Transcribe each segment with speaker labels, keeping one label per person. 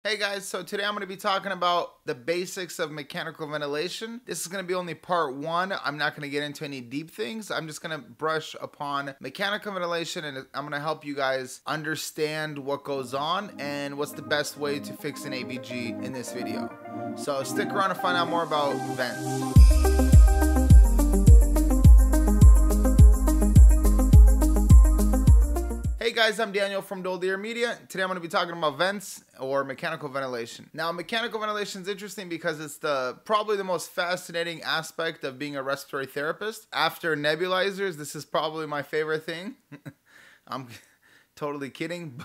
Speaker 1: Hey guys, so today I'm going to be talking about the basics of mechanical ventilation. This is going to be only part one. I'm not going to get into any deep things. I'm just going to brush upon mechanical ventilation, and I'm going to help you guys understand what goes on and what's the best way to fix an ABG in this video. So stick around to find out more about vents. Hey guys, I'm Daniel from Dual Deer Media. Today I'm going to be talking about vents or mechanical ventilation. Now, mechanical ventilation is interesting because it's probably the most fascinating aspect of being a respiratory therapist. After nebulizers, this is probably my favorite thing. I'm totally kidding.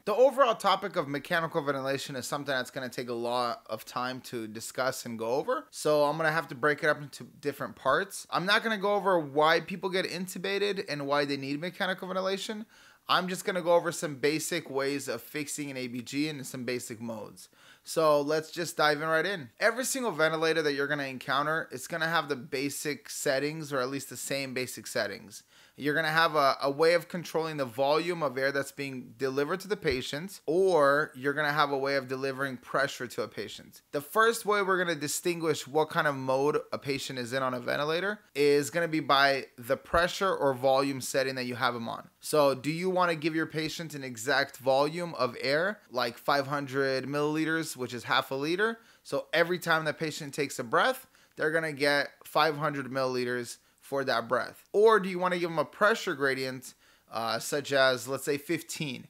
Speaker 1: The overall topic of mechanical ventilation is something that's going to take a lot of time to discuss and go over. So I'm going to have to break it up into different parts. I'm not going to go over why people get intubated and why they need mechanical ventilation. I'm just going to go over some basic ways of fixing an ABG and some basic modes. So let's just dive in right in. Every single ventilator that you're going to encounter, it's going to have the basic settings, or at least the same basic settings. You're going to have a way of controlling the volume of air that's being delivered to the patient, or you're going to have a way of delivering pressure to a patient. The first way we're going to distinguish what kind of mode a patient is in on a ventilator is going to be by the pressure or volume setting that you have them on. So do you want to give your patient an exact volume of air, like 500 milliliters, which is half a liter? So every time the patient takes a breath, they're going to get 500 milliliters for that breath. Or do you want to give them a pressure gradient such as, let's say, 15?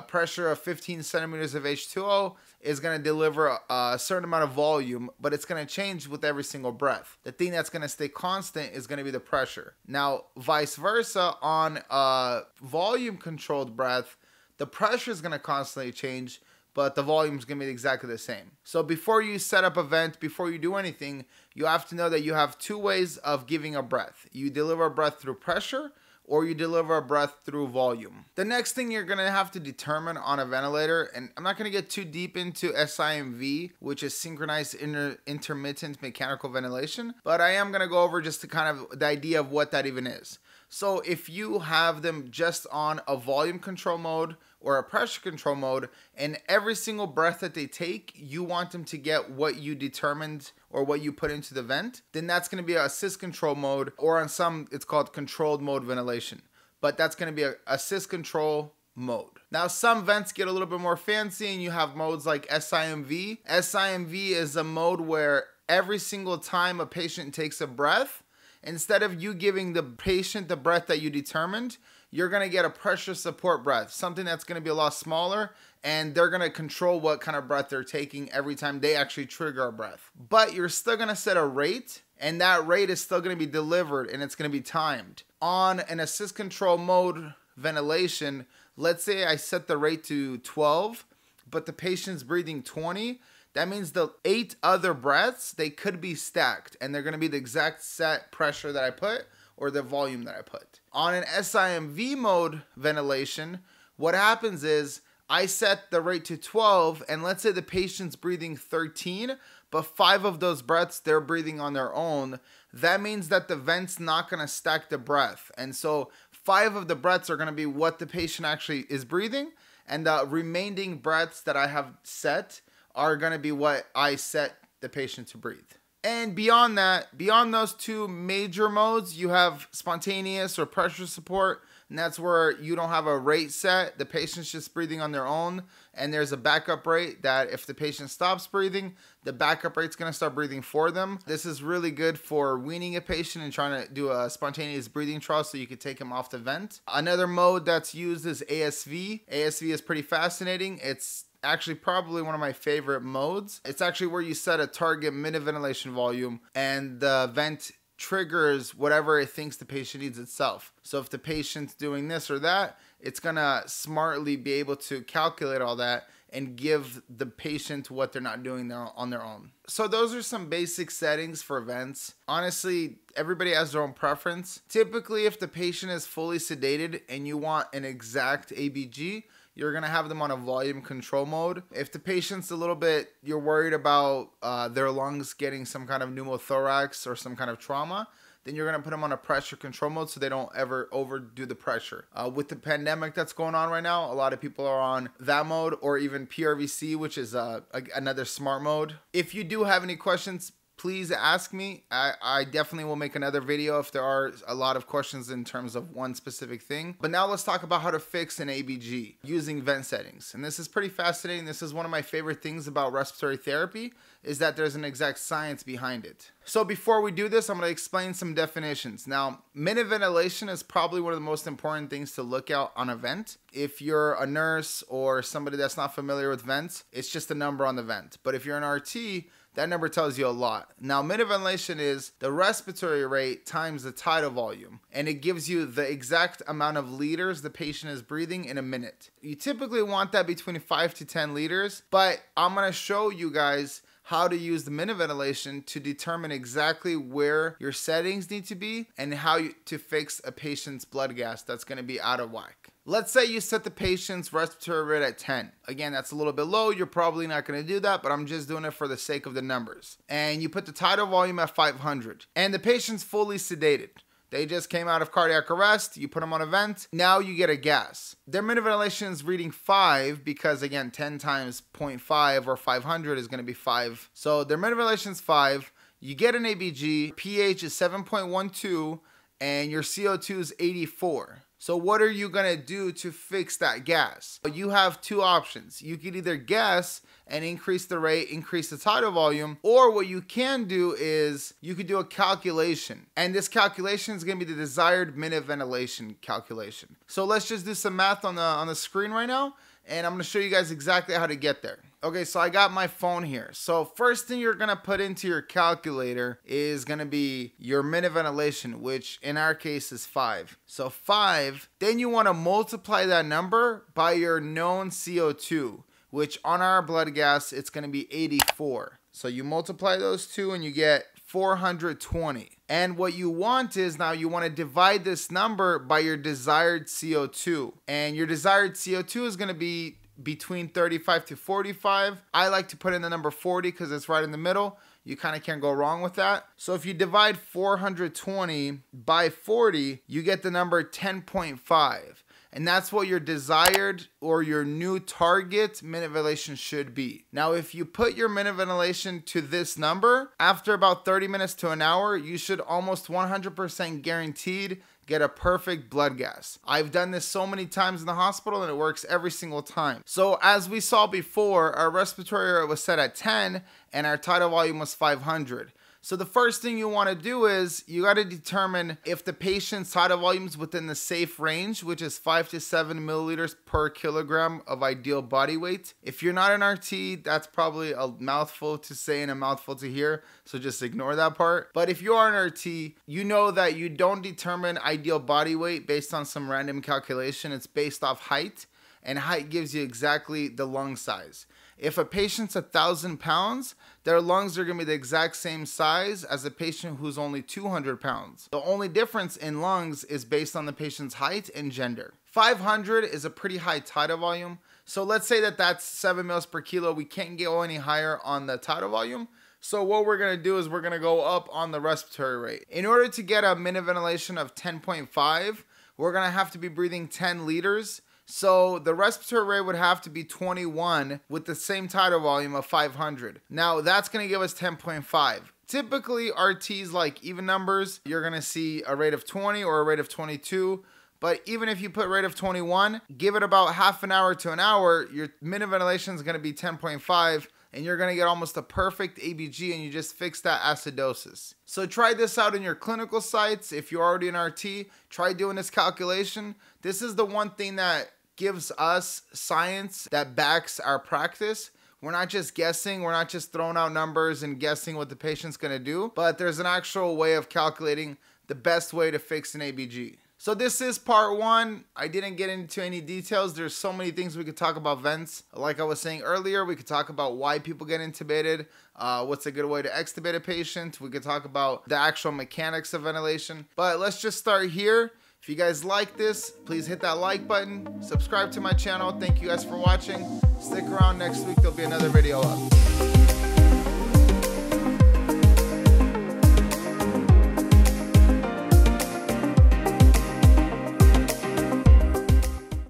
Speaker 1: Pressure of 15 centimeters of H2O is going to deliver a certain amount of volume, but it's going to change with every single breath. The thing that's going to stay constant is going to be the pressure. Now, vice versa, on a volume controlled breath, the pressure is going to constantly change, but the volume is going to be exactly the same. So before you set up a vent, before you do anything, you have to know that you have two ways of giving a breath. You deliver a breath through pressure, or you deliver a breath through volume. The next thing you're going to have to determine on a ventilator, and I'm not going to get too deep into SIMV, which is synchronized intermittent mechanical ventilation, but I am going to go over just the idea of what that even is. So if you have them just on a volume control mode or a pressure control mode, and every single breath that they take, you want them to get what you determined or what you put into the vent, then that's going to be a assist control mode, or on some, it's called controlled mode ventilation. But that's going to be a assist control mode. Now, some vents get a little bit more fancy, and you have modes like SIMV. SIMV is a mode where every single time a patient takes a breath, instead of you giving the patient the breath that you determined, you're going to get a pressure support breath, something that's going to be a lot smaller, and they're going to control what kind of breath they're taking every time they actually trigger a breath. But you're still going to set a rate, and that rate is still going to be delivered, and it's going to be timed. On an assist control mode ventilation, let's say I set the rate to 12, but the patient's breathing 20, that means the 8 other breaths, they could be stacked, and they're going to be the exact set pressure that I put or the volume that I put. On an SIMV mode ventilation, what happens is I set the rate to 12, and let's say the patient's breathing 13, but 5 of those breaths they're breathing on their own. That means that the vent's not going to stack the breath. And so 5 of the breaths are going to be what the patient actually is breathing, and the remaining breaths that I have set are going to be what I set the patient to breathe. And beyond that, beyond those two major modes, you have spontaneous or pressure support, and that's where you don't have a rate set. The patient's just breathing on their own, and there's a backup rate that if the patient stops breathing, the backup rate's going to start breathing for them. This is really good for weaning a patient and trying to do a spontaneous breathing trial so you could take him off the vent. Another mode that's used is ASV. ASV is pretty fascinating. It's actually probably one of my favorite modes. It's actually where you set a target minute ventilation volume, and the vent triggers whatever it thinks the patient needs itself. So if the patient's doing this or that, it's gonna smartly be able to calculate all that and give the patient what they're not doing on their own. So those are some basic settings for vents. Honestly, everybody has their own preference. Typically, if the patient is fully sedated and you want an exact ABG, you're going to have them on a volume control mode. If the patient's a little bit, you're worried about their lungs getting some kind of pneumothorax or some kind of trauma, then you're gonna put them on a pressure control mode so they don't ever overdo the pressure. With the pandemic that's going on right now, a lot of people are on that mode, or even PRVC, which is another smart mode. If you do have any questions, please ask me. I definitely will make another video if there are a lot of questions in terms of one specific thing. But now let's talk about how to fix an ABG using vent settings. And this is pretty fascinating. This is one of my favorite things about respiratory therapy, is that there's an exact science behind it. So before we do this, I'm going to explain some definitions. Now, minute ventilation is probably one of the most important things to look out on a vent. If you're a nurse or somebody that's not familiar with vents, it's just a number on the vent. But if you're an RT, that number tells you a lot. Now, minute ventilation is the respiratory rate times the tidal volume, and it gives you the exact amount of liters the patient is breathing in a minute. You typically want that between 5 to 10 liters, but I'm going to show you guys how to use the minute ventilation to determine exactly where your settings need to be and how to fix a patient's blood gas that's going to be out of whack. Let's say you set the patient's respiratory rate at 10. Again, that's a little bit low. You're probably not going to do that, but I'm just doing it for the sake of the numbers. And you put the tidal volume at 500, and the patient's fully sedated. They just came out of cardiac arrest. You put them on a vent. Now you get a gas. Their minute ventilation is reading 5 because, again, 10 times 0.5 or 500 is going to be 5. So their minute ventilation is 5. You get an ABG. pH is 7.12 and your CO2 is 84. So what are you going to do to fix that gas? You have two options. You could either guess and increase the rate, increase the tidal volume, or what you can do is you could do a calculation. And this calculation is going to be the desired minute ventilation calculation. So let's just do some math on the screen right now, and I'm going to show you guys exactly how to get there. Okay, so I got my phone here. So first thing you're gonna put into your calculator is gonna be your minute ventilation, which in our case is 5. So 5, then you wanna multiply that number by your known CO2, which on our blood gas, it's gonna be 84. So you multiply those two and you get 420. And what you want is, now you want to divide this number by your desired CO2. And your desired CO2 is going to be between 35 to 45. I like to put in the number 40 because it's right in the middle. You kind of can't go wrong with that. So if you divide 420 by 40, you get the number 10.5. And that's what your desired or your new target minute ventilation should be. Now, if you put your minute ventilation to this number, after about 30 minutes to an hour, you should almost 100% guaranteed get a perfect blood gas. I've done this so many times in the hospital and it works every single time. So as we saw before, our respiratory rate was set at 10 and our tidal volume was 500. So the first thing you want to do is you got to determine if the patient's tidal volume is within the safe range, which is 5 to 7 milliliters per kilogram of ideal body weight. If you're not an RT, that's probably a mouthful to say and a mouthful to hear, so just ignore that part. But if you are an RT, you know that you don't determine ideal body weight based on some random calculation. It's based off height, and height gives you exactly the lung size. If a patient's 1,000 pounds, their lungs are going to be the exact same size as a patient who's only 200 pounds. The only difference in lungs is based on the patient's height and gender. 500 is a pretty high tidal volume. So let's say that that's 7 mils per kilo. We can't go any higher on the tidal volume. So what we're going to do is we're going to go up on the respiratory rate. In order to get a minute ventilation of 10.5, we're going to have to be breathing 10 liters. So the respiratory rate would have to be 21 with the same tidal volume of 500. Now that's going to give us 10.5. Typically RTs like even numbers, you're going to see a rate of 20 or a rate of 22. But even if you put rate of 21, give it about half an hour to an hour, your minute ventilation is going to be 10.5. And you're going to get almost a perfect ABG, and you just fix that acidosis. So try this out in your clinical sites. If you're already an RT, try doing this calculation. This is the one thing that gives us science that backs our practice. We're not just guessing. We're not just throwing out numbers and guessing what the patient's going to do, but there's an actual way of calculating the best way to fix an ABG. So this is part 1. I didn't get into any details. There's so many things we could talk about vents. Like I was saying earlier, we could talk about why people get intubated, what's a good way to extubate a patient. We could talk about the actual mechanics of ventilation. But let's just start here. If you guys like this, please hit that like button. Subscribe to my channel. Thank you guys for watching. Stick around next week. There'll be another video up.